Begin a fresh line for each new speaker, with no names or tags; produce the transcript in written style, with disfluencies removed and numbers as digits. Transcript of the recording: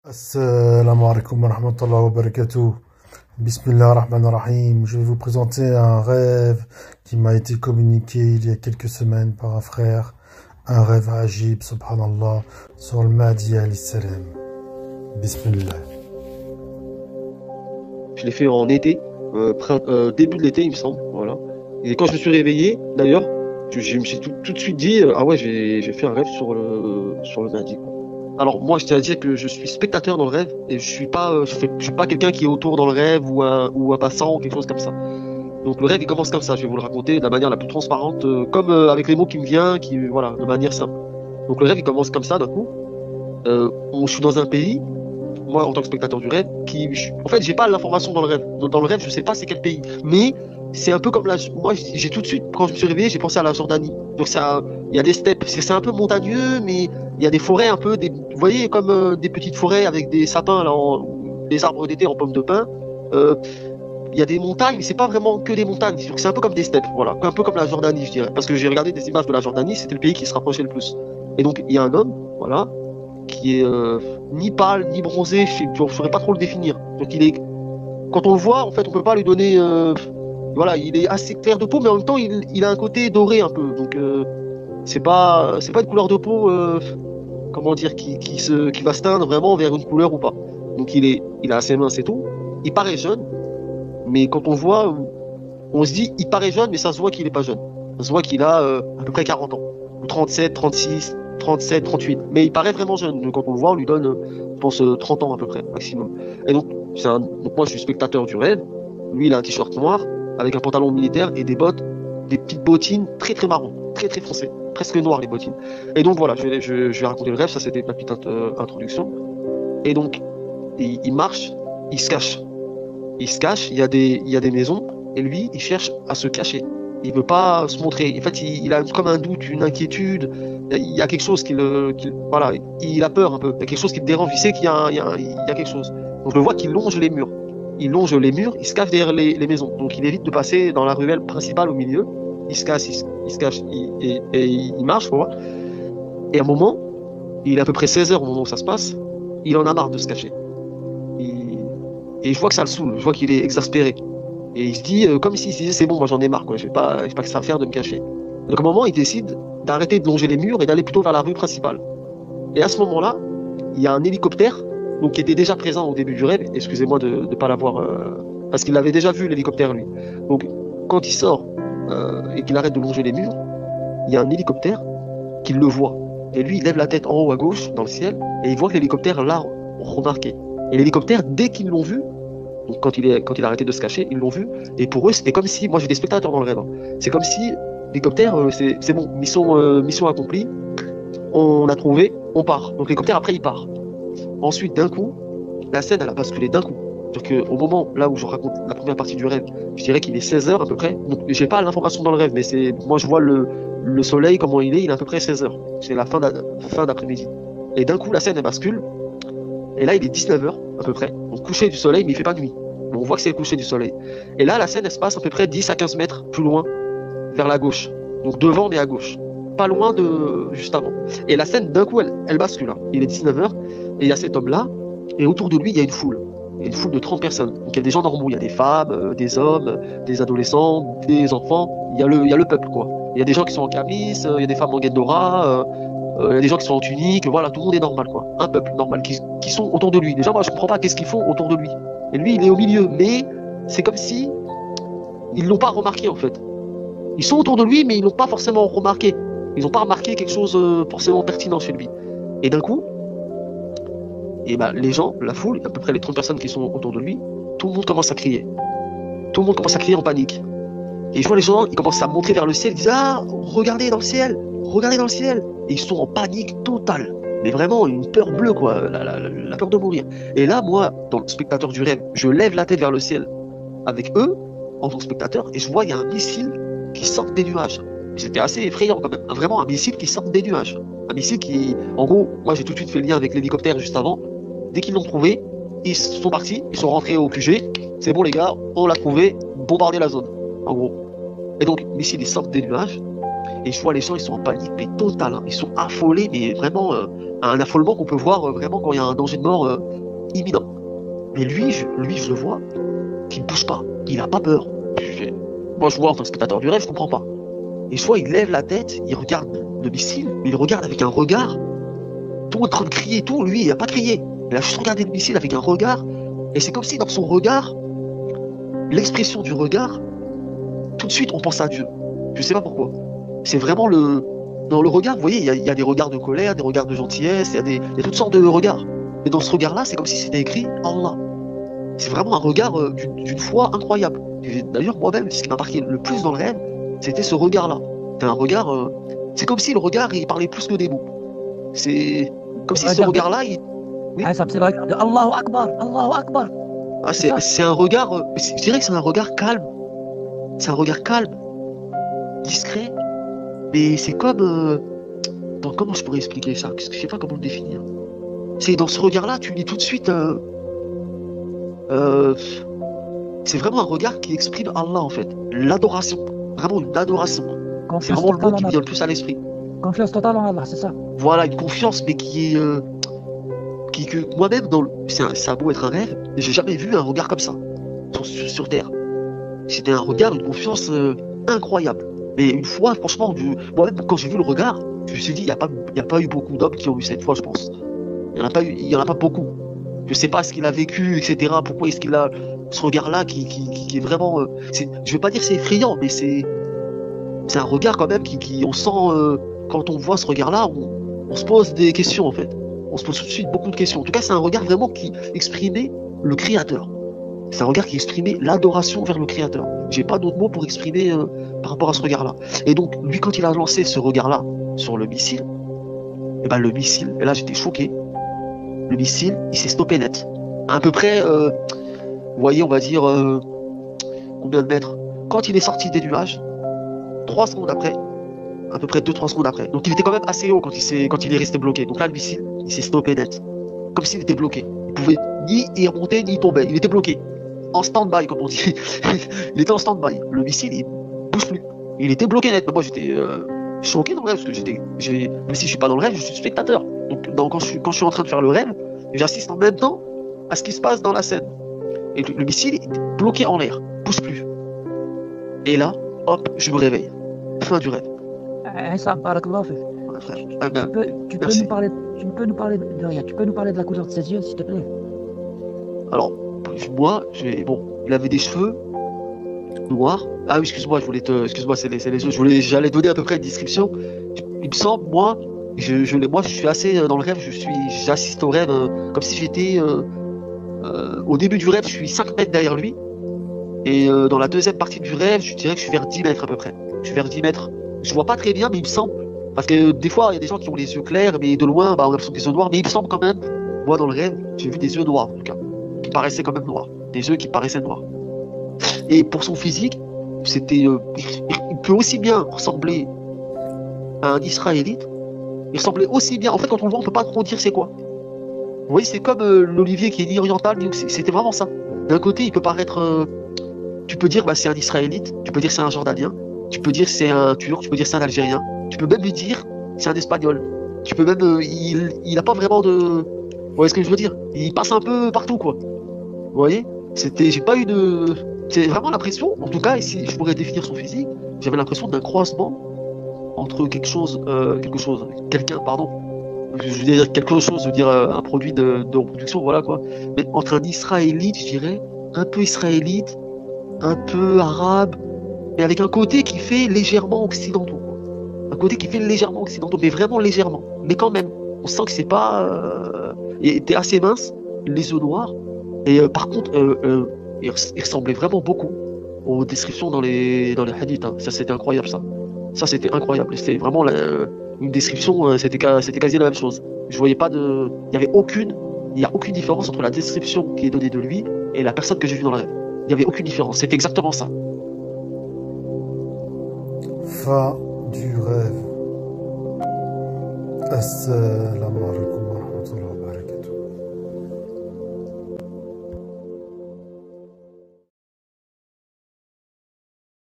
Assalamu alaikum wa rahmatullahi wa barakatuh. Bismillah ar-Rahman ar-Rahim. Je vais vous présenter un rêve qui m'a été communiqué il y a quelques semaines par un frère. Un rêve ajib, subhanallah, sur le Mahdi alayhi salam. Bismillah.
Je l'ai fait en été, début de l'été il me semble, voilà. Et quand je me suis réveillé, d'ailleurs, je me suis tout de suite dit, ah ouais, j'ai fait un rêve sur le Mahdi, quoi. Alors moi, je tiens à dire que je suis spectateur dans le rêve et je suis pas quelqu'un qui est autour dans le rêve ou un passant ou quelque chose comme ça. Donc le rêve il commence comme ça. Je vais vous le raconter de la manière la plus transparente, comme avec les mots qui me viennent, voilà, de manière simple. Donc le rêve il commence comme ça d'un coup. Je suis dans un pays, moi en tant que spectateur du rêve, en fait j'ai pas l'information dans le rêve. Dans le rêve je sais pas c'est quel pays, mais c'est un peu comme moi j'ai tout de suite quand je me suis réveillé j'ai pensé à la Jordanie. Donc il y a des steppes, c'est un peu montagneux, mais il y a des forêts un peu, vous voyez comme des petites forêts avec des sapins là, des arbres d'été en pommes de pin. Il y a des montagnes, mais c'est pas vraiment que des montagnes. C'est un peu comme des steppes, voilà, un peu comme la Jordanie, je dirais. Parce que j'ai regardé des images de la Jordanie, c'était le pays qui se rapprochait le plus. Et donc il y a un homme, voilà, qui est ni pâle ni bronzé, je ne saurais pas trop le définir. Donc quand on le voit, en fait, on peut pas lui donner, voilà, il est assez clair de peau, mais en même temps, il a un côté doré un peu. Donc c'est pas une couleur de peau, comment dire, qui va se teindre vraiment vers une couleur ou pas. Donc il est assez mince et tout. Il paraît jeune, mais quand on le voit, on se dit, il paraît jeune, mais ça se voit qu'il est pas jeune. Ça se voit qu'il a à peu près 40 ans, ou 37, 36, 37, 38. Mais il paraît vraiment jeune. Donc quand on le voit, on lui donne, je pense, 30 ans à peu près, maximum. Et donc moi, je suis spectateur du rêve. Lui, il a un t-shirt noir, avec un pantalon militaire et des bottes, des petites bottines très très marron, très très foncé, presque noir les bottines. Et donc voilà, je vais raconter le rêve, ça c'était ma petite introduction. Et donc, il marche, il se cache. Il se cache, il y a des maisons, et lui, il cherche à se cacher. Il veut pas se montrer. En fait, il a comme un doute, une inquiétude. Il y a quelque chose voilà, il a peur un peu. Il y a quelque chose qui le dérange. Il sait qu'il y a quelque chose. Donc, je le vois qu'il longe les murs. Il longe les murs, il se cache derrière les maisons. Donc, il évite de passer dans la ruelle principale au milieu. Il se cache, il se cache, et il marche, quoi. Et à un moment, il est à peu près 16h au moment où ça se passe, il en a marre de se cacher. Et je vois que ça le saoule, je vois qu'il est exaspéré. Et il se dit, comme s'il se disait, c'est bon, moi j'en ai marre, quoi. J'ai pas que ça à faire de me cacher. Donc à un moment, il décide d'arrêter de longer les murs et d'aller plutôt vers la rue principale. Et à ce moment-là, il y a un hélicoptère, donc qui était déjà présent au début du rêve. Excusez-moi de ne pas l'avoir, parce qu'il l'avait déjà vu l'hélicoptère lui. Donc quand il sort et qu'il arrête de longer les murs, il y a un hélicoptère qui le voit. Et lui, il lève la tête en haut à gauche, dans le ciel, et il voit que l'hélicoptère l'a remarqué. Et l'hélicoptère, dès qu'ils l'ont vu, donc quand il a arrêté de se cacher, ils l'ont vu, et pour eux, c'était comme si, moi j'ai des spectateurs dans le rêve, hein. C'est comme si l'hélicoptère, c'est bon, mission accomplie, on a trouvé, on part. Donc l'hélicoptère, après, il part. Ensuite, d'un coup, la scène, elle a basculé d'un coup. C'est-à-dire qu'au moment, là où je raconte la première partie du rêve, je dirais qu'il est 16h à peu près. Donc j'ai pas l'information dans le rêve, mais moi je vois le soleil, comment il est à peu près 16h. C'est la fin d'après-midi. Et d'un coup, la scène, elle bascule. Et là, il est 19h à peu près. Donc coucher du soleil, mais il fait pas nuit. On voit que c'est le coucher du soleil. Et là, la scène, elle se passe à peu près 10 à 15 mètres plus loin, vers la gauche. Donc devant, mais à gauche. Pas loin de juste avant. Et la scène, d'un coup, elle bascule, hein. Il est 19h, et il y a cet homme-là, et autour de lui, il y a une foule. Il y a une foule de 30 personnes. Donc il y a des gens normaux, il y a des femmes, des hommes, des adolescents, des enfants. Il y a le peuple, quoi. Il y a des gens qui sont en camis, il y a des femmes en guedora, il y a des gens qui sont en tunique, voilà, tout le monde est normal, quoi. Un peuple normal qui sont autour de lui. Déjà, moi, je comprends pas qu'est-ce qu'ils font autour de lui. Et lui, il est au milieu, mais c'est comme si ils l'ont pas remarqué, en fait. Ils sont autour de lui, mais ils l'ont pas forcément remarqué. Ils n'ont pas remarqué quelque chose forcément pertinent chez lui. Et d'un coup, les gens, la foule, à peu près les 30 personnes qui sont autour de lui, tout le monde commence à crier. Tout le monde commence à crier en panique. Et je vois les gens, ils commencent à montrer vers le ciel, ils disent, ah, regardez dans le ciel, regardez dans le ciel. Et ils sont en panique totale. Mais vraiment, une peur bleue, quoi, la peur de mourir. Et là, moi, dans le spectateur du rêve, je lève la tête vers le ciel avec eux, en tant que spectateur, et je vois, il y a un missile qui sort des nuages. C'était assez effrayant quand même. Vraiment, un missile qui sort des nuages. Un missile qui, en gros, moi j'ai tout de suite fait le lien avec l'hélicoptère juste avant. Dès qu'ils l'ont trouvé, ils sont partis, ils sont rentrés au QG. C'est bon les gars, on l'a trouvé, bombardez la zone, en gros. Et donc, le missile, il sort des nuages. Et je vois les gens, ils sont en panique, mais totale, hein. Ils sont affolés, mais vraiment, un affolement qu'on peut voir vraiment quand il y a un danger de mort imminent. Mais lui, je le vois, qui ne bouge pas. Il a pas peur. Moi, je vois en tant que spectateur du rêve, je comprends pas. Et je vois, il lève la tête, il regarde le missile, mais il regarde avec un regard, tout en train de crier, tout. Lui, il a pas crié. Il a juste regardé le missile avec un regard. Et c'est comme si dans son regard, l'expression du regard, tout de suite, on pense à Dieu. Je sais pas pourquoi. C'est vraiment dans le regard, vous voyez, il y a des regards de colère, des regards de gentillesse, il y a toutes sortes de regards. Mais dans ce regard-là, c'est comme si c'était écrit Allah. C'est vraiment un regard d'une foi incroyable. D'ailleurs, moi-même, ce qui m'a marqué le plus dans le rêve, c'était ce regard-là. C'est un regard. C'est comme si le regard, il parlait plus que des mots. C'est comme si ce regard-là, oui.
Ah, ça me regard de Allahu Akbar, Allahu Akbar.
Ah, c'est un regard. Je dirais que c'est un regard calme. C'est un regard calme, discret. Mais c'est comme. Comment je pourrais expliquer ça? Parce que je sais pas comment le définir. C'est dans ce regard-là, tu lis tout de suite. C'est vraiment un regard qui exprime Allah en fait. L'adoration. Vraiment une adoration. C'est vraiment le mot qui me vient le plus à l'esprit.
Confiance totale en Allah, c'est ça.
Voilà, une confiance, mais qui est. Que moi-même, ça a beau être un rêve, mais j'ai jamais vu un regard comme ça sur Terre. C'était un regard, une confiance incroyable. Mais une fois, franchement, moi-même, quand j'ai vu le regard, je me suis dit, il n'y a pas eu beaucoup d'hommes qui ont eu cette foi, je pense. Il n'y en a pas beaucoup. Je sais pas ce qu'il a vécu, etc. Pourquoi est-ce qu'il a ce regard-là qui est vraiment. Je vais pas dire c'est effrayant, mais c'est un regard quand même on sent quand on voit ce regard-là, on se pose des questions en fait. On se pose tout de suite beaucoup de questions. En tout cas, c'est un regard vraiment qui exprimait le Créateur. C'est un regard qui exprimait l'adoration vers le Créateur. J'ai pas d'autres mots pour exprimer par rapport à ce regard-là. Et donc, lui, quand il a lancé ce regard-là sur le missile, et ben le missile, et là j'étais choqué, le missile, il s'est stoppé net. À peu près, vous voyez, on va dire, combien de mètres? Quand il est sorti des nuages, 3 secondes après, à peu près 2-3 secondes après. Donc il était quand même assez haut quand il est resté bloqué. Donc là, le missile, il s'est stoppé net. Comme s'il était bloqué. Il pouvait ni y remonter, ni y tomber. Il était bloqué. En stand-by, comme on dit. Il était en stand-by. Le missile, il bouge plus. Il était bloqué net. Mais moi, j'étais choqué dans le rêve, parce que même si je suis pas dans le rêve, je suis spectateur. Donc quand je suis en train de faire le rêve, j'assiste en même temps à ce qui se passe dans la scène. Et le missile est bloqué en l'air. Bouge plus. Et là, hop, je me réveille. Fin du rêve.
Ça, barakallah fik. Tu peux nous parler de rien. Tu peux nous parler de la couleur de ses yeux, s'il te plaît.
Alors, moi, il avait des cheveux noirs. Ah oui, excuse-moi, excuse-moi, c'est les yeux. J'allais donner à peu près une description. Il me semble, moi, je suis assez dans le rêve. J'assiste au rêve comme si j'étais au début du rêve. Je suis 5 mètres derrière lui. Et dans la deuxième partie du rêve, je dirais que je suis vers 10 mètres à peu près. Je suis vers 10 mètres. Je vois pas très bien, mais il me semble. Parce que des fois, il y a des gens qui ont les yeux clairs, mais de loin, on a l'impression qu'ils sont noirs. Mais il me semble quand même, moi dans le rêve, j'ai vu des yeux noirs en tout cas, qui paraissaient quand même noirs. Des yeux qui paraissaient noirs. Et pour son physique, c'était. Il peut aussi bien ressembler à un Israélite. Il ressemblait aussi bien. En fait, quand on le voit, on peut pas trop dire c'est quoi. Vous voyez, c'est comme l'olivier qui est ni oriental, ni. C'était vraiment ça. D'un côté, il peut paraître. Tu peux dire c'est un Israélite, tu peux dire c'est un Jordanien, tu peux dire c'est un Turc, tu peux dire c'est un Algérien, tu peux même lui dire c'est un Espagnol. Tu peux même. Il a pas vraiment de. Vous voyez ce que je veux dire? Il passe un peu partout, quoi. Vous voyez? J'ai pas eu de. C'est vraiment l'impression, en tout cas, ici, je pourrais définir son physique, j'avais l'impression d'un croisement entre quelqu'un, pardon. Je veux dire quelque chose, je veux dire un produit de reproduction, voilà quoi. Mais entre un Israélite, je dirais, un peu israélite, un peu arabe, mais avec un côté qui fait légèrement occidentaux, quoi. Un côté qui fait légèrement occidentaux, mais vraiment légèrement. Mais quand même, on sent que c'est pas. Il était assez mince, les yeux noirs, et par contre, il ressemblait vraiment beaucoup aux descriptions dans les hadiths. Hein. Ça, c'était incroyable, ça. Ça, c'était incroyable. C'était vraiment une description, c'était quasi la même chose. Je voyais pas de. Il n'y a aucune différence entre la description qui est donnée de lui et la personne que j'ai vue dans le rêve. Il n'y avait aucune différence. C'était exactement ça.
Fin du rêve. Assalamu alaikum.